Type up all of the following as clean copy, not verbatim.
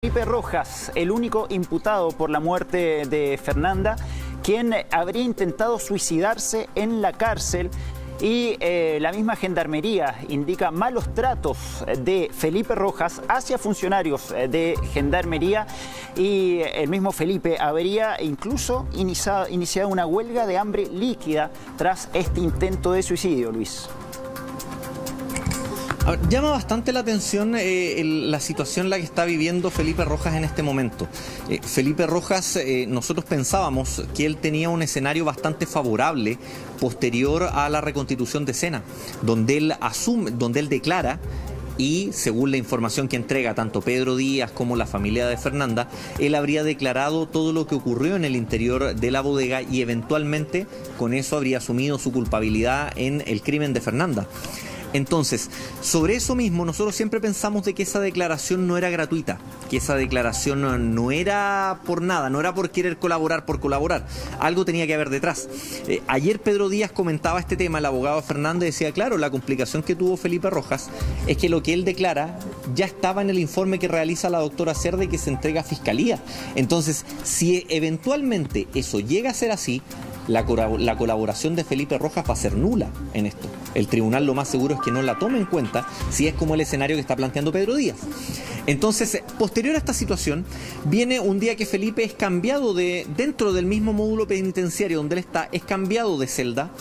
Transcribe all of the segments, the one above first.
Felipe Rojas, el único imputado por la muerte de Fernanda, quien habría intentado suicidarse en la cárcel. Y la misma Gendarmería indica malos tratos de Felipe Rojas hacia funcionarios de Gendarmería, y el mismo Felipe habría incluso iniciado una huelga de hambre líquida tras este intento de suicidio, Luis. Llama bastante la atención la situación en la que está viviendo Felipe Rojas en este momento. Felipe Rojas, nosotros pensábamos que él tenía un escenario bastante favorable posterior a la reconstitución de Sena, donde él declara, y según la información que entrega tanto Pedro Díaz como la familia de Fernanda, él habría declarado todo lo que ocurrió en el interior de la bodega y eventualmente con eso habría asumido su culpabilidad en el crimen de Fernanda. Entonces, sobre eso mismo, nosotros siempre pensamos de que esa declaración no era gratuita, que esa declaración no era por nada, no era por querer colaborar por colaborar, algo tenía que haber detrás. Ayer Pedro Díaz comentaba este tema, el abogado Fernández decía, claro, la complicación que tuvo Felipe Rojas es que lo que él declara ya estaba en el informe que realiza la doctora Cerda y que se entrega a Fiscalía. Entonces, si eventualmente eso llega a ser así, la colaboración de Felipe Rojas va a ser nula en esto. El tribunal lo más seguro es que no la tome en cuenta si es como el escenario que está planteando Pedro Díaz. Entonces, posterior a esta situación, viene un día que Felipe es cambiado dentro del mismo módulo penitenciario donde él está, es cambiado de celda.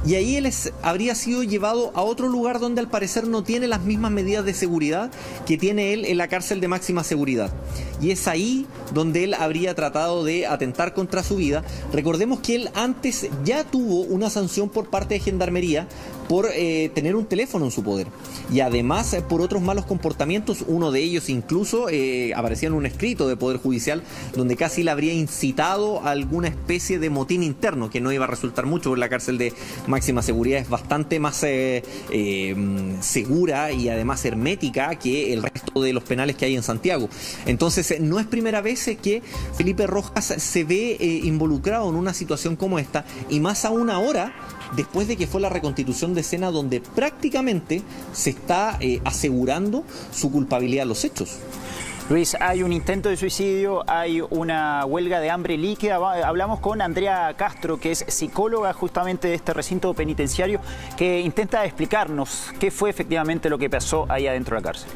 Y ahí él habría sido llevado a otro lugar donde al parecer no tiene las mismas medidas de seguridad que tiene él en la cárcel de máxima seguridad. Y es ahí donde él habría tratado de atentar contra su vida. Recordemos que él antes ya tuvo una sanción por parte de Gendarmería por tener un teléfono en su poder. Y además por otros malos comportamientos, uno de ellos incluso aparecía en un escrito de Poder Judicial donde casi le habría incitado a alguna especie de motín interno, que no iba a resultar mucho porque la cárcel de máxima seguridad es bastante más segura y además hermética que el resto de los penales que hay en Santiago. Entonces no es primera vez que Felipe Rojas se ve involucrado en una situación como esta, y más aún ahora después de que fue la reconstitución de Sena, donde prácticamente se está asegurando su culpabilidad en los hechos. Luis, hay un intento de suicidio, hay una huelga de hambre líquida. Hablamos con Andrea Castro, que es psicóloga justamente de este recinto penitenciario, que intenta explicarnos qué fue efectivamente lo que pasó ahí adentro de la cárcel.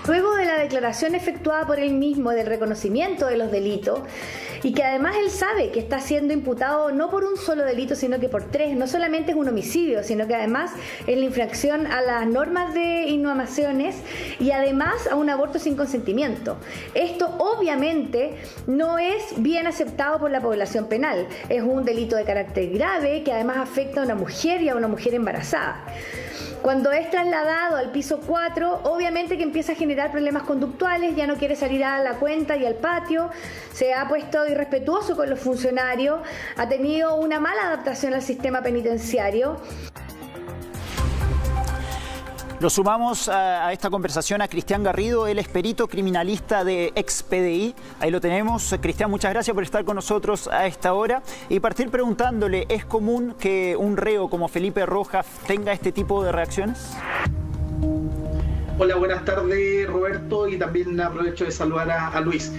Luego de la declaración efectuada por él mismo del reconocimiento de los delitos, y que además él sabe que está siendo imputado no por un solo delito, sino que por tres, no solamente es un homicidio, sino que además es la infracción a las normas de inhumaciones y además a un aborto sin consentimiento. Esto obviamente no es bien aceptado por la población penal, es un delito de carácter grave que además afecta a una mujer y a una mujer embarazada. Cuando es trasladado al piso 4, obviamente que empieza a generar problemas conductuales, ya no quiere salir a la cuenta y al patio, se ha puesto irrespetuoso con los funcionarios, ha tenido una mala adaptación al sistema penitenciario. Lo sumamos a esta conversación a Cristian Garrido, él es perito criminalista de ex-PDI. Ahí lo tenemos. Cristian, muchas gracias por estar con nosotros a esta hora. Y partir preguntándole, ¿es común que un reo como Felipe Rojas tenga este tipo de reacciones? Hola, buenas tardes, Roberto, y también aprovecho de saludar a Luis.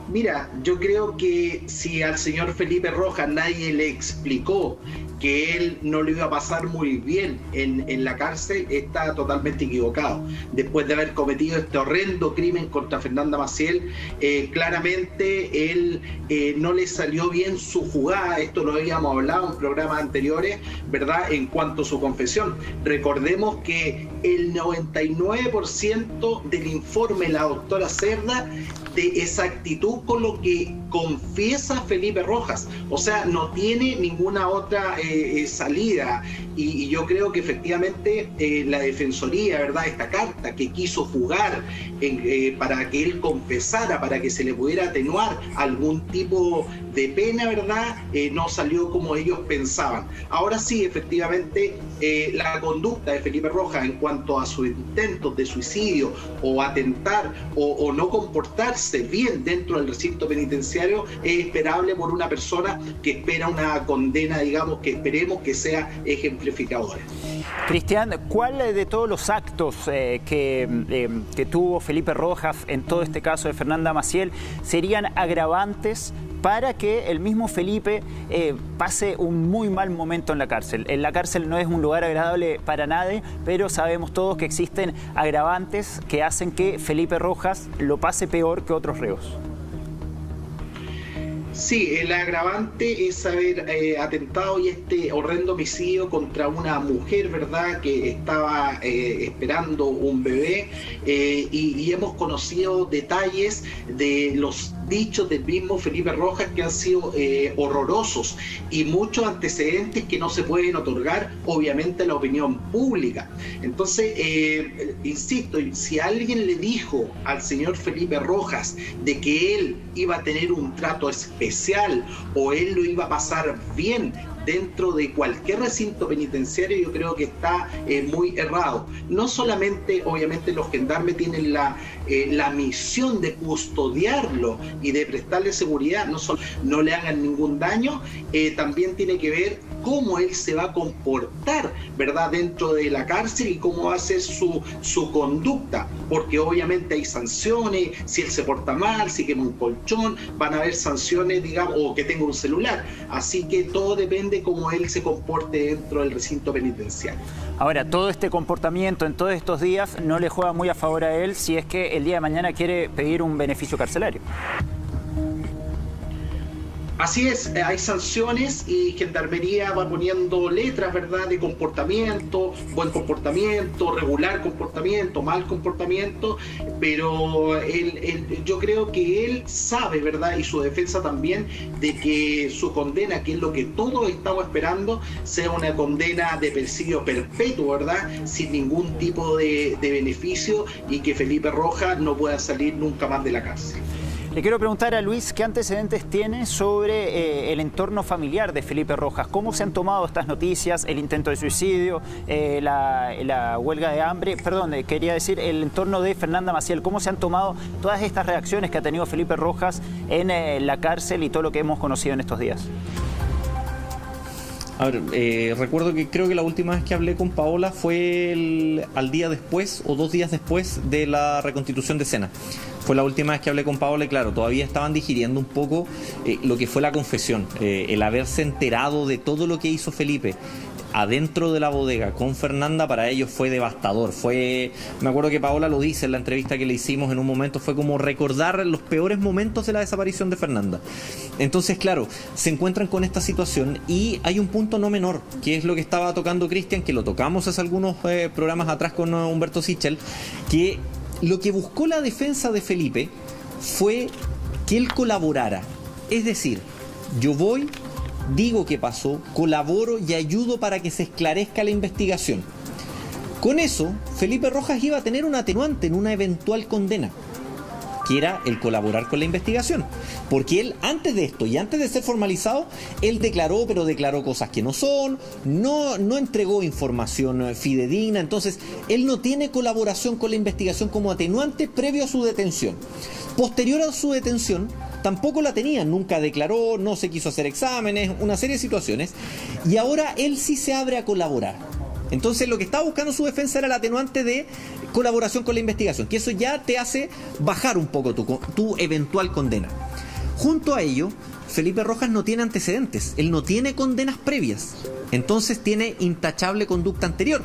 Mira, yo creo que si al señor Felipe Rojas nadie le explicó que él no lo iba a pasar muy bien en la cárcel, está totalmente equivocado. Después de haber cometido este horrendo crimen contra Fernanda Maciel, claramente él no le salió bien su jugada. Esto lo habíamos hablado en programas anteriores, ¿verdad? En cuanto a su confesión. Recordemos que el 99% del informe de la doctora Cerda de exactitud con lo que confiesa Felipe Rojas, o sea, no tiene ninguna otra salida, y yo creo que efectivamente la Defensoría, ¿verdad?, esta carta que quiso jugar para que él confesara, para que se le pudiera atenuar algún tipo de pena, ¿verdad?, no salió como ellos pensaban. Ahora sí, efectivamente, la conducta de Felipe Rojas en cuanto cuanto a sus intentos de suicidio o atentar o no comportarse bien dentro del recinto penitenciario es esperable por una persona que espera una condena, digamos, que esperemos que sea ejemplificadora. Cristian, ¿cuál de todos los actos que tuvo Felipe Rojas en todo este caso de Fernanda Maciel serían agravantes para que el mismo Felipe pase un muy mal momento en la cárcel? En la cárcel no es un lugar agradable para nadie, pero sabemos todos que existen agravantes que hacen que Felipe Rojas lo pase peor que otros reos. Sí, el agravante es haber atentado y este horrendo homicidio contra una mujer, ¿verdad?, que estaba esperando un bebé, y hemos conocido detalles de los dichos del mismo Felipe Rojas que han sido horrorosos y muchos antecedentes que no se pueden otorgar, obviamente, a la opinión pública. Entonces, insisto, si alguien le dijo al señor Felipe Rojas de que él iba a tener un trato especial o él lo iba a pasar bien dentro de cualquier recinto penitenciario, yo creo que está muy errado. No solamente, obviamente, los gendarmes tienen la misión de custodiarlo y de prestarle seguridad, no le hagan ningún daño, también tiene que ver cómo él se va a comportar, ¿verdad?, dentro de la cárcel y cómo va a ser su conducta, porque obviamente hay sanciones, si él se porta mal, si quema un colchón, van a haber sanciones, digamos, o que tenga un celular, así que todo depende cómo él se comporte dentro del recinto penitenciario. Ahora, todo este comportamiento en todos estos días no le juega muy a favor a él si es que el día de mañana quiere pedir un beneficio carcelario. Así es, hay sanciones y Gendarmería va poniendo letras, ¿verdad?, de comportamiento, buen comportamiento, regular comportamiento, mal comportamiento, pero yo creo que él sabe, ¿verdad?, y su defensa también, de que su condena, que es lo que todos estamos esperando, sea una condena de presidio perpetuo, ¿verdad?, sin ningún tipo de beneficio, y que Felipe Rojas no pueda salir nunca más de la cárcel. Le quiero preguntar a Luis qué antecedentes tiene sobre el entorno familiar de Felipe Rojas. ¿Cómo se han tomado estas noticias? El intento de suicidio, la huelga de hambre, perdón, quería decir el entorno de Fernanda Maciel. ¿Cómo se han tomado todas estas reacciones que ha tenido Felipe Rojas en la cárcel y todo lo que hemos conocido en estos días? A ver, recuerdo que creo que la última vez que hablé con Paola fue al día después o 2 días después de la reconstitución de Sena. Fue la última vez que hablé con Paola y claro, todavía estaban digiriendo un poco lo que fue la confesión, el haberse enterado de todo lo que hizo Felipe adentro de la bodega con Fernanda. Para ellos fue devastador. Me acuerdo que Paola lo dice en la entrevista que le hicimos en un momento, fue como recordar los peores momentos de la desaparición de Fernanda. Entonces, claro, se encuentran con esta situación y hay un punto no menor, que es lo que estaba tocando Cristian, que lo tocamos hace algunos programas atrás con Humberto Sichel, que lo que buscó la defensa de Felipe fue que él colaborara. Es decir, yo digo qué pasó, colaboro y ayudo para que se esclarezca la investigación. Con eso, Felipe Rojas iba a tener un atenuante en una eventual condena, que era el colaborar con la investigación. Porque él, antes de esto y antes de ser formalizado, él declaró, pero declaró cosas que no son, no entregó información fidedigna. Entonces, él no tiene colaboración con la investigación como atenuante previo a su detención. Posterior a su detención, tampoco la tenía, nunca declaró, no se quiso hacer exámenes, una serie de situaciones, y ahora él sí se abre a colaborar. Entonces lo que estaba buscando su defensa era el atenuante de colaboración con la investigación, que eso ya te hace bajar un poco tu eventual condena. Junto a ello, Felipe Rojas no tiene antecedentes, él no tiene condenas previas, entonces tiene intachable conducta anterior,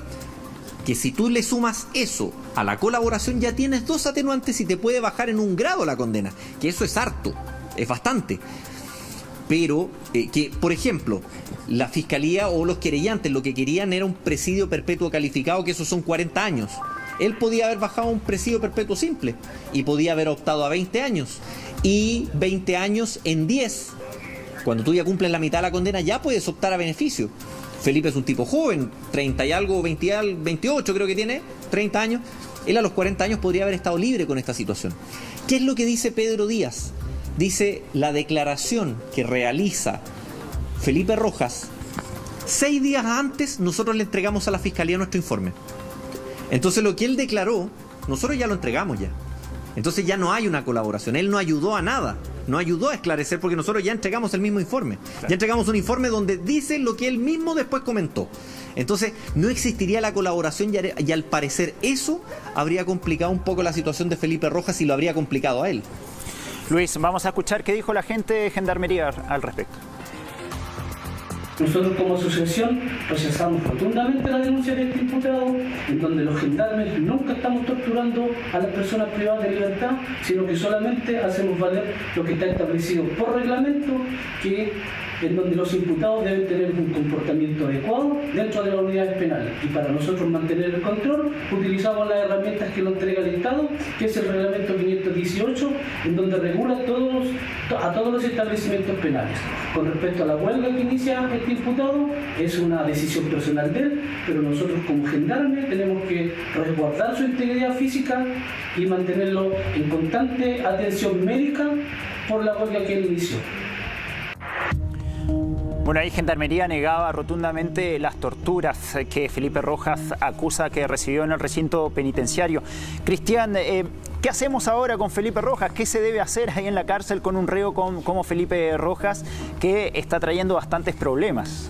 que si tú le sumas eso a la colaboración ya tienes 2 atenuantes y te puede bajar en 1 grado la condena, que eso es harto, es bastante. Pero que, por ejemplo, la fiscalía o los querellantes lo que querían era un presidio perpetuo calificado, que esos son 40 años. Él podía haber bajado a un presidio perpetuo simple y podía haber optado a 20 años y 20 años en 10. Cuando tú ya cumples la mitad de la condena ya puedes optar a beneficio. Felipe es un tipo joven, 30 y algo, 28 creo que tiene, 30 años. Él a los 40 años podría haber estado libre con esta situación. ¿Qué es lo que dice Pedro Díaz? Dice la declaración que realiza Felipe Rojas. 6 días antes nosotros le entregamos a la Fiscalía nuestro informe. Entonces lo que él declaró, nosotros ya lo entregamos ya. Entonces ya no hay una colaboración, él no ayudó a nada, no ayudó a esclarecer porque nosotros ya entregamos el mismo informe. Claro. Ya entregamos un informe donde dice lo que él mismo después comentó. Entonces no existiría la colaboración y al parecer eso habría complicado un poco la situación de Felipe Rojas y lo habría complicado a él. Luis, vamos a escuchar qué dijo la gente de Gendarmería al respecto. Nosotros como asociación rechazamos rotundamente la denuncia de este imputado, en donde los gendarmes nunca estamos torturando a las personas privadas de libertad, sino que solamente hacemos valer lo que está establecido por reglamento, que en donde los imputados deben tener un comportamiento adecuado dentro de las unidades penales. Y para nosotros mantener el control, utilizamos las herramientas que nos entrega el Estado, que es el reglamento 518, en donde regula a todos los establecimientos penales. Con respecto a la huelga que inicia este imputado, es una decisión personal de él, pero nosotros como gendarmes tenemos que resguardar su integridad física y mantenerlo en constante atención médica por la huelga que él inició. Bueno, ahí Gendarmería negaba rotundamente las torturas que Felipe Rojas acusa que recibió en el recinto penitenciario. Cristian, ¿qué hacemos ahora con Felipe Rojas? ¿Qué se debe hacer ahí en la cárcel con un reo como Felipe Rojas que está trayendo bastantes problemas?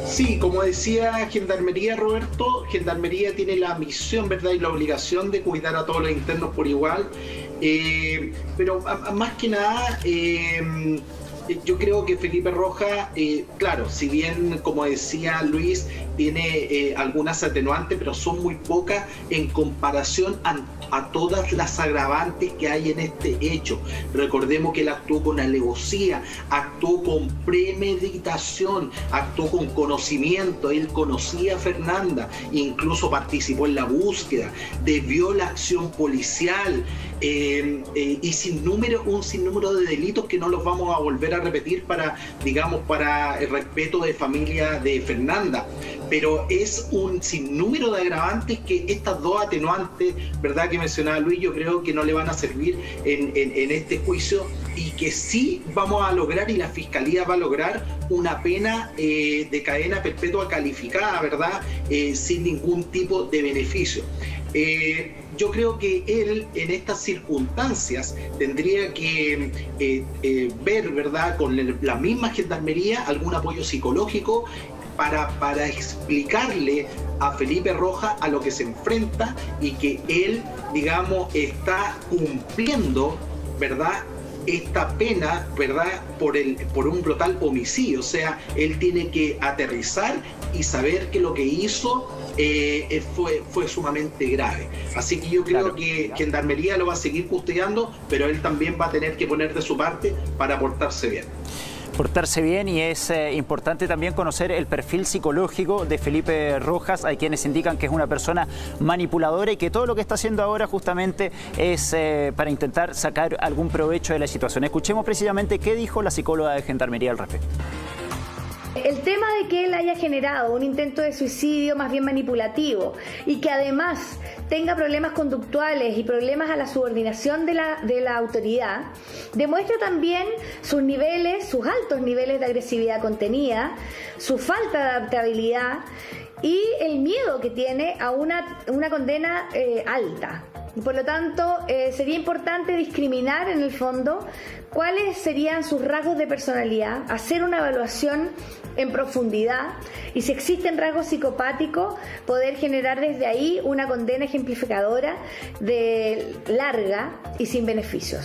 Sí, como decía Gendarmería, Roberto, Gendarmería tiene la misión, ¿verdad?, y la obligación de cuidar a todos los internos por igual, pero más que nada yo creo que Felipe Rojas, claro, si bien, como decía Luis, tiene algunas atenuantes, pero son muy pocas en comparación a todas las agravantes que hay en este hecho. Recordemos que él actuó con alevosía, actuó con premeditación, actuó con conocimiento. Él conocía a Fernanda, incluso participó en la búsqueda, desvió la acción policial, y un sinnúmero de delitos que no los vamos a volver a repetir para el respeto de familia de Fernanda. Pero es un sinnúmero de agravantes que estas dos atenuantes, ¿verdad?, que mencionaba Luis, yo creo que no le van a servir en este juicio, y que sí vamos a lograr, y la Fiscalía va a lograr, una pena de cadena perpetua calificada, ¿verdad?, sin ningún tipo de beneficio. Yo creo que él en estas circunstancias tendría que ver, ¿verdad?, con la misma Gendarmería algún apoyo psicológico para explicarle a Felipe Rojas a lo que se enfrenta, y que él, digamos, está cumpliendo, ¿verdad?, esta pena, ¿verdad?, por un brutal homicidio. O sea, él tiene que aterrizar y saber que lo que hizo fue sumamente grave. Así que yo creo que Gendarmería lo va a seguir custodiando, pero él también va a tener que poner de su parte para portarse bien. Y es importante también conocer el perfil psicológico de Felipe Rojas. Hay quienes indican que es una persona manipuladora y que todo lo que está haciendo ahora justamente es para intentar sacar algún provecho de la situación. Escuchemos precisamente qué dijo la psicóloga de Gendarmería al respecto. El tema de que él haya generado un intento de suicidio más bien manipulativo y que además tenga problemas conductuales y problemas a la subordinación de la autoridad, demuestra también sus altos niveles de agresividad contenida, su falta de adaptabilidad y el miedo que tiene a una condena alta. Y por lo tanto, sería importante discriminar en el fondo cuáles serían sus rasgos de personalidad, hacer una evaluación en profundidad y, si existen rasgos psicopáticos, poder generar desde ahí una condena ejemplificadora larga y sin beneficios.